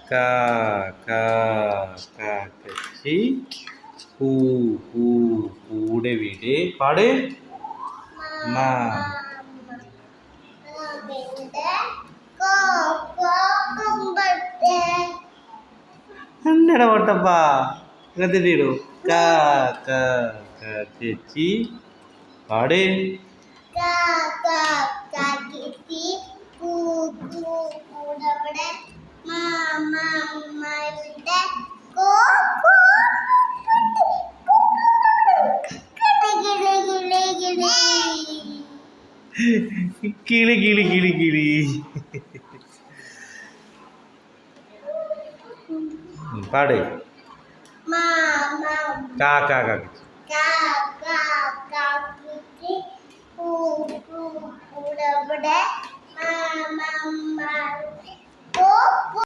കാ കാ കാക്കച്ചി പൂ പൂ പൂടെ വീട് പാട് മാ എന്നടാ ഓട്ടപ്പാ ഇങ്ങനത്തെ ഇടൂ കാ കാ കാക്കച്ചി പാട് കിളി കിളി കിളി കിളി പാട് കാ കാ കാക്കച്ചി